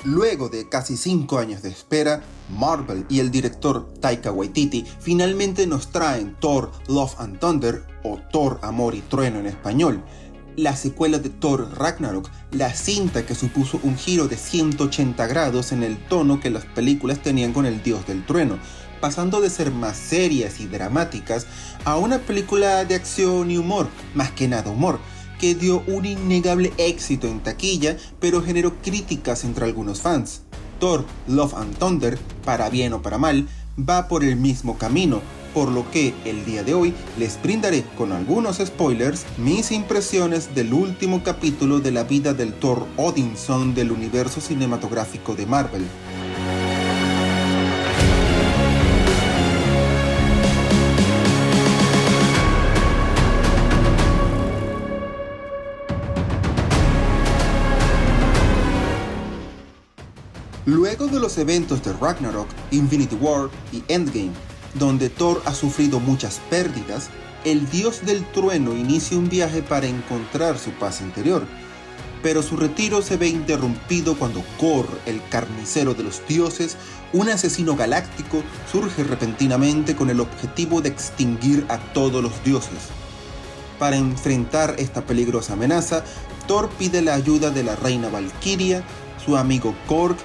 Luego de casi 5 años de espera, Marvel y el director Taika Waititi finalmente nos traen Thor: Love and Thunder, o Thor: Amor y Trueno en español, la secuela de Thor: Ragnarok, la cinta que supuso un giro de 180 grados en el tono que las películas tenían con el dios del trueno, pasando de ser más serias y dramáticas a una película de acción y humor, más que nada humor, que dio un innegable éxito en taquilla, pero generó críticas entre algunos fans. Thor: Love and Thunder, para bien o para mal, va por el mismo camino, por lo que el día de hoy les brindaré con algunos spoilers mis impresiones del último capítulo de la vida del Thor Odinson del universo cinematográfico de Marvel. Luego de los eventos de Ragnarok, Infinity War y Endgame, donde Thor ha sufrido muchas pérdidas, el dios del trueno inicia un viaje para encontrar su paz interior. Pero su retiro se ve interrumpido cuando Gorr, el carnicero de los dioses, un asesino galáctico, surge repentinamente con el objetivo de extinguir a todos los dioses. Para enfrentar esta peligrosa amenaza, Thor pide la ayuda de la reina Valkyria, su amigo Korg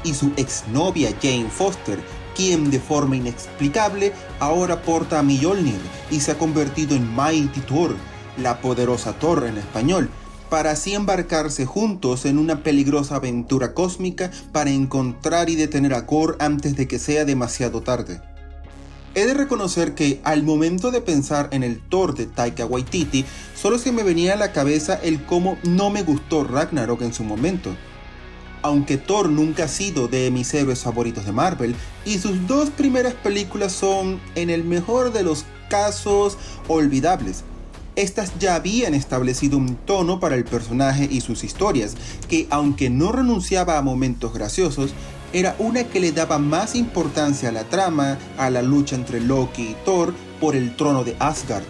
y su exnovia Jane Foster, quien de forma inexplicable ahora porta a Mjolnir y se ha convertido en Mighty Thor, la poderosa Thor en español, para así embarcarse juntos en una peligrosa aventura cósmica para encontrar y detener a Gorr antes de que sea demasiado tarde. He de reconocer que al momento de pensar en el Thor de Taika Waititi, solo se me venía a la cabeza el cómo no me gustó Ragnarok en su momento. Aunque Thor nunca ha sido de mis héroes favoritos de Marvel, y sus dos primeras películas son, en el mejor de los casos, olvidables. Estas ya habían establecido un tono para el personaje y sus historias, que aunque no renunciaba a momentos graciosos, era una que le daba más importancia a la trama, a la lucha entre Loki y Thor por el trono de Asgard.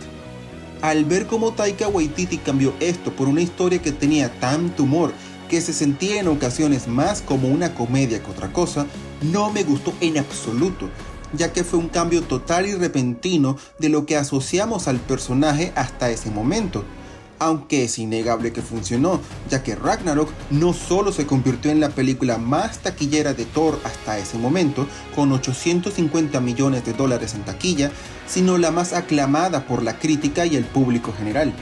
Al ver cómo Taika Waititi cambió esto por una historia que tenía tanto humor, que se sentía en ocasiones más como una comedia que otra cosa, no me gustó en absoluto, ya que fue un cambio total y repentino de lo que asociamos al personaje hasta ese momento. Aunque es innegable que funcionó, ya que Ragnarok no solo se convirtió en la película más taquillera de Thor hasta ese momento, con $850 millones en taquilla, sino la más aclamada por la crítica y el público general.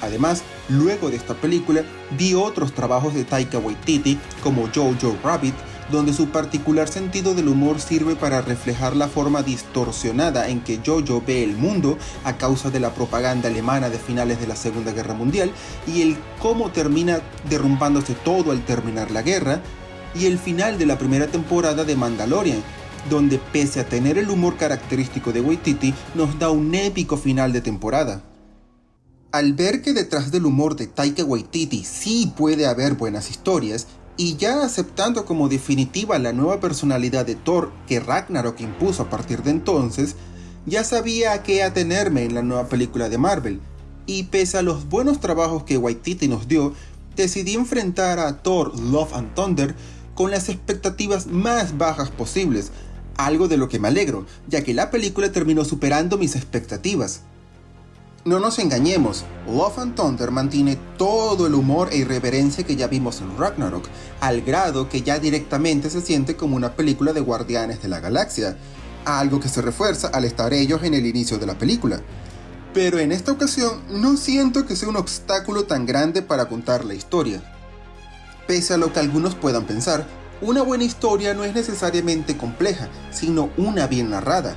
Además, luego de esta película, vi otros trabajos de Taika Waititi, como Jojo Rabbit, donde su particular sentido del humor sirve para reflejar la forma distorsionada en que Jojo ve el mundo a causa de la propaganda alemana de finales de la Segunda Guerra Mundial, y el cómo termina derrumbándose todo al terminar la guerra, y el final de la primera temporada de Mandalorian, donde pese a tener el humor característico de Waititi, nos da un épico final de temporada. Al ver que detrás del humor de Taika Waititi sí puede haber buenas historias, y ya aceptando como definitiva la nueva personalidad de Thor que Ragnarok impuso a partir de entonces, ya sabía a qué atenerme en la nueva película de Marvel, y pese a los buenos trabajos que Waititi nos dio, decidí enfrentar a Thor: Love and Thunder con las expectativas más bajas posibles, algo de lo que me alegro, ya que la película terminó superando mis expectativas. No nos engañemos, Love and Thunder mantiene todo el humor e irreverencia que ya vimos en Ragnarok, al grado que ya directamente se siente como una película de Guardianes de la Galaxia, algo que se refuerza al estar ellos en el inicio de la película. Pero en esta ocasión no siento que sea un obstáculo tan grande para contar la historia. Pese a lo que algunos puedan pensar, una buena historia no es necesariamente compleja, sino una bien narrada.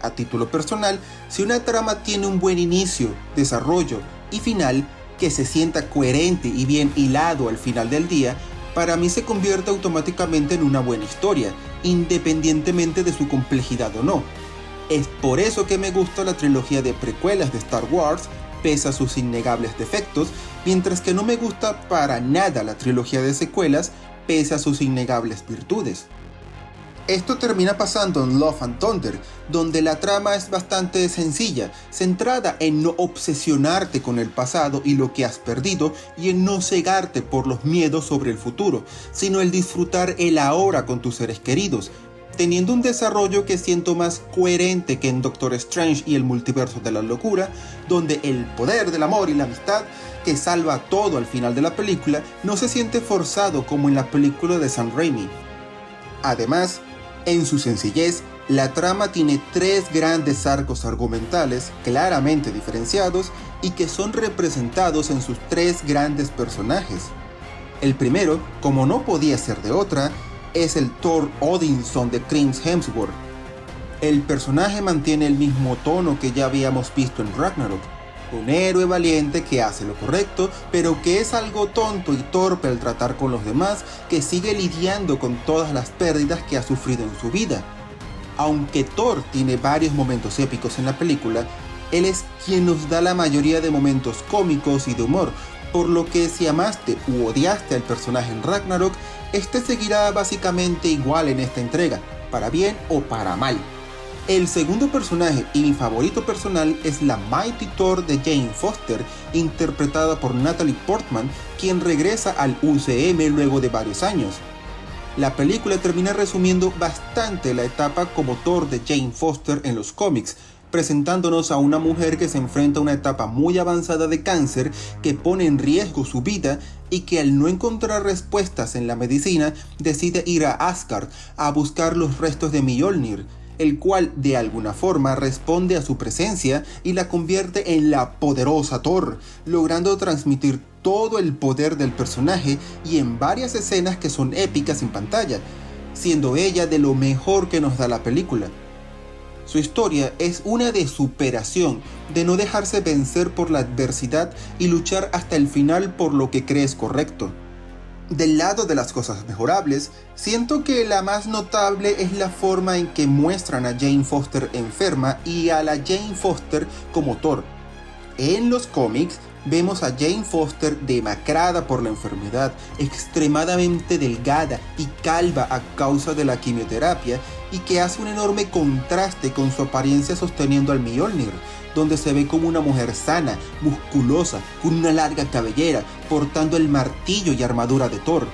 A título personal, si una trama tiene un buen inicio, desarrollo y final que se sienta coherente y bien hilado al final del día, para mí se convierte automáticamente en una buena historia, independientemente de su complejidad o no. Es por eso que me gusta la trilogía de precuelas de Star Wars, pese a sus innegables defectos, mientras que no me gusta para nada la trilogía de secuelas, pese a sus innegables virtudes. Esto termina pasando en Love and Thunder, donde la trama es bastante sencilla, centrada en no obsesionarte con el pasado y lo que has perdido y en no cegarte por los miedos sobre el futuro, sino el disfrutar el ahora con tus seres queridos, teniendo un desarrollo que siento más coherente que en Doctor Strange y el multiverso de la locura, donde el poder del amor y la amistad que salva todo al final de la película no se siente forzado como en la película de Sam Raimi. Además, en su sencillez, la trama tiene 3 grandes arcos argumentales claramente diferenciados y que son representados en sus 3 grandes personajes. El primero, como no podía ser de otra, es el Thor Odinson de Chris Hemsworth. El personaje mantiene el mismo tono que ya habíamos visto en Ragnarok, un héroe valiente que hace lo correcto, pero que es algo tonto y torpe al tratar con los demás, que sigue lidiando con todas las pérdidas que ha sufrido en su vida. Aunque Thor tiene varios momentos épicos en la película, él es quien nos da la mayoría de momentos cómicos y de humor, por lo que si amaste u odiaste al personaje en Ragnarok, este seguirá básicamente igual en esta entrega, para bien o para mal. El segundo personaje y mi favorito personal es la Mighty Thor de Jane Foster, interpretada por Natalie Portman, quien regresa al UCM luego de varios años. La película termina resumiendo bastante la etapa como Thor de Jane Foster en los cómics, presentándonos a una mujer que se enfrenta a una etapa muy avanzada de cáncer que pone en riesgo su vida y que al no encontrar respuestas en la medicina decide ir a Asgard a buscar los restos de Mjolnir, el cual de alguna forma responde a su presencia y la convierte en la poderosa Thor, logrando transmitir todo el poder del personaje y en varias escenas que son épicas en pantalla, siendo ella de lo mejor que nos da la película. Su historia es una de superación, de no dejarse vencer por la adversidad y luchar hasta el final por lo que crees correcto. Del lado de las cosas mejorables, siento que la más notable es la forma en que muestran a Jane Foster enferma y a la Jane Foster como Thor. En los cómics vemos a Jane Foster demacrada por la enfermedad, extremadamente delgada y calva a causa de la quimioterapia, y que hace un enorme contraste con su apariencia sosteniendo al Mjolnir, donde se ve como una mujer sana, musculosa, con una larga cabellera, portando el martillo y armadura de Thor.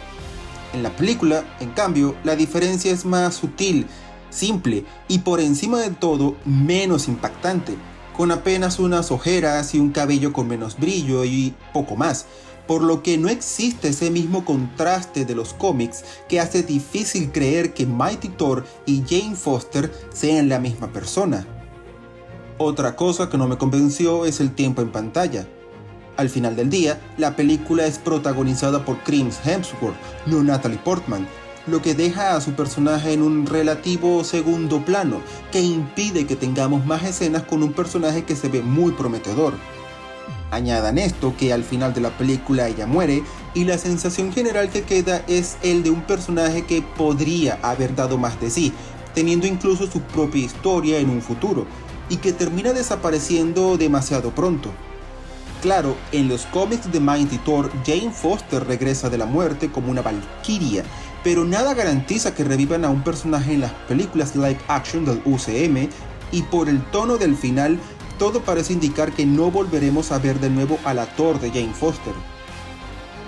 En la película, en cambio, la diferencia es más sutil, simple y por encima de todo menos impactante, con apenas unas ojeras y un cabello con menos brillo y poco más, por lo que no existe ese mismo contraste de los cómics que hace difícil creer que Mighty Thor y Jane Foster sean la misma persona. Otra cosa que no me convenció es el tiempo en pantalla. Al final del día, la película es protagonizada por Chris Hemsworth, no Natalie Portman, lo que deja a su personaje en un relativo segundo plano, que impide que tengamos más escenas con un personaje que se ve muy prometedor. Añadan esto que al final de la película ella muere y la sensación general que queda es el de un personaje que podría haber dado más de sí, teniendo incluso su propia historia en un futuro, y que termina desapareciendo demasiado pronto. Claro, en los cómics de Mighty Thor, Jane Foster regresa de la muerte como una valquiria, pero nada garantiza que revivan a un personaje en las películas live action del UCM, y por el tono del final, todo parece indicar que no volveremos a ver de nuevo a la Thor de Jane Foster.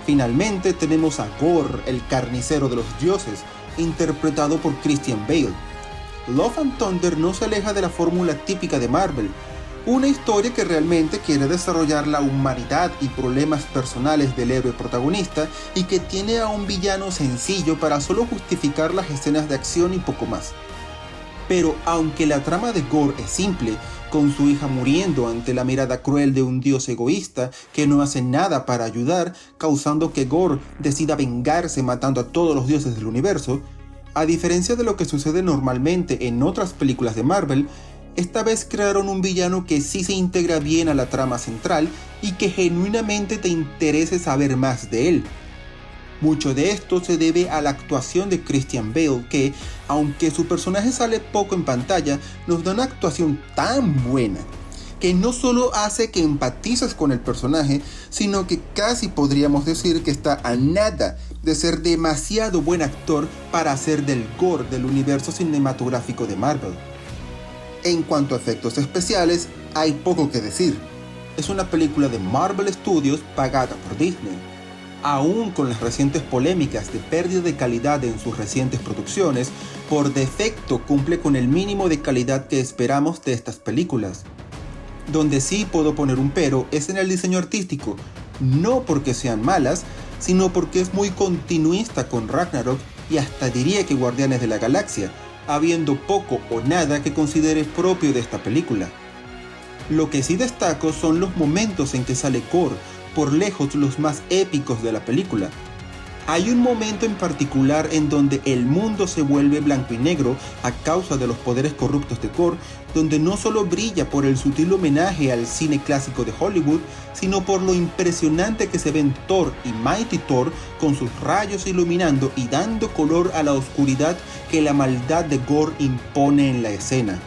Finalmente tenemos a Gorr, el carnicero de los dioses, interpretado por Christian Bale. Love and Thunder no se aleja de la fórmula típica de Marvel, una historia que realmente quiere desarrollar la humanidad y problemas personales del héroe protagonista y que tiene a un villano sencillo para solo justificar las escenas de acción y poco más. Pero aunque la trama de Gorr es simple, con su hija muriendo ante la mirada cruel de un dios egoísta que no hace nada para ayudar, causando que Gorr decida vengarse matando a todos los dioses del universo, a diferencia de lo que sucede normalmente en otras películas de Marvel, esta vez crearon un villano que sí se integra bien a la trama central y que genuinamente te interese saber más de él. Mucho de esto se debe a la actuación de Christian Bale que, aunque su personaje sale poco en pantalla, nos da una actuación tan buena, que no solo hace que empatices con el personaje, sino que casi podríamos decir que está a nada de ser demasiado buen actor para hacer del Gore del universo cinematográfico de Marvel. En cuanto a efectos especiales, hay poco que decir. Es una película de Marvel Studios pagada por Disney. Aún con las recientes polémicas de pérdida de calidad en sus recientes producciones, por defecto cumple con el mínimo de calidad que esperamos de estas películas. Donde sí puedo poner un pero es en el diseño artístico, no porque sean malas, sino porque es muy continuista con Ragnarok y hasta diría que Guardianes de la Galaxia, habiendo poco o nada que considere propio de esta película. Lo que sí destaco son los momentos en que sale Gore, por lejos los más épicos de la película. Hay un momento en particular en donde el mundo se vuelve blanco y negro a causa de los poderes corruptos de Gore, donde no solo brilla por el sutil homenaje al cine clásico de Hollywood, sino por lo impresionante que se ven Thor y Mighty Thor con sus rayos iluminando y dando color a la oscuridad que la maldad de Gore impone en la escena.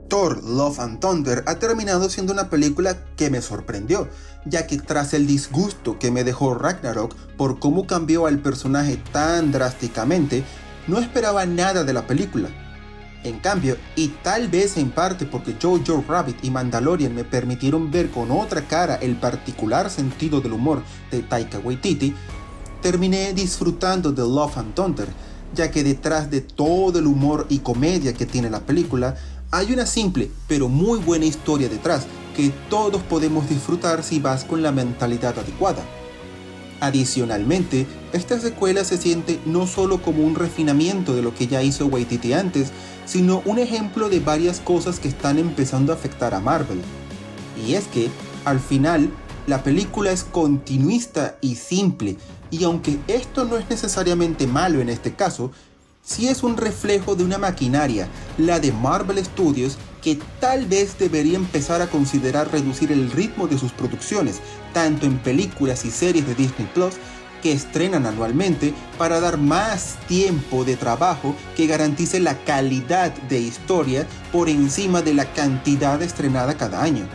Thor, Love and Thunder ha terminado siendo una película que me sorprendió, ya que tras el disgusto que me dejó Ragnarok por cómo cambió al personaje tan drásticamente, no esperaba nada de la película. En cambio, y tal vez en parte porque Jojo Rabbit y Mandalorian me permitieron ver con otra cara el particular sentido del humor de Taika Waititi, terminé disfrutando de Love and Thunder, ya que detrás de todo el humor y comedia que tiene la película, hay una simple pero muy buena historia detrás que todos podemos disfrutar si vas con la mentalidad adecuada. Adicionalmente, esta secuela se siente no solo como un refinamiento de lo que ya hizo Waititi antes, sino un ejemplo de varias cosas que están empezando a afectar a Marvel. Y es que, al final, la película es continuista y simple, y aunque esto no es necesariamente malo en este caso, sí es un reflejo de una maquinaria, la de Marvel Studios, que tal vez debería empezar a considerar reducir el ritmo de sus producciones, tanto en películas y series de Disney Plus, que estrenan anualmente, para dar más tiempo de trabajo que garantice la calidad de historia por encima de la cantidad estrenada cada año.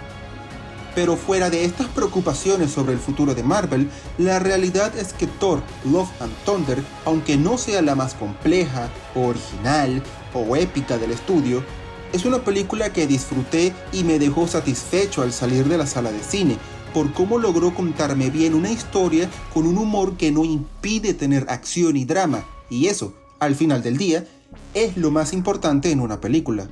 Pero fuera de estas preocupaciones sobre el futuro de Marvel, la realidad es que Thor, Love and Thunder, aunque no sea la más compleja, o original, o épica del estudio, es una película que disfruté y me dejó satisfecho al salir de la sala de cine, por cómo logró contarme bien una historia con un humor que no impide tener acción y drama, y eso, al final del día, es lo más importante en una película.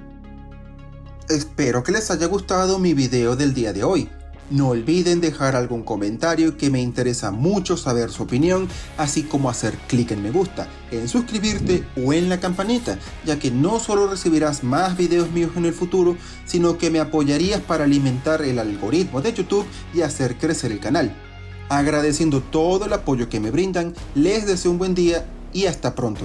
Espero que les haya gustado mi video del día de hoy. No olviden dejar algún comentario, que me interesa mucho saber su opinión, así como hacer clic en me gusta, en suscribirte o en la campanita, ya que no solo recibirás más videos míos en el futuro, sino que me apoyarías para alimentar el algoritmo de YouTube y hacer crecer el canal. Agradeciendo todo el apoyo que me brindan, les deseo un buen día y hasta pronto.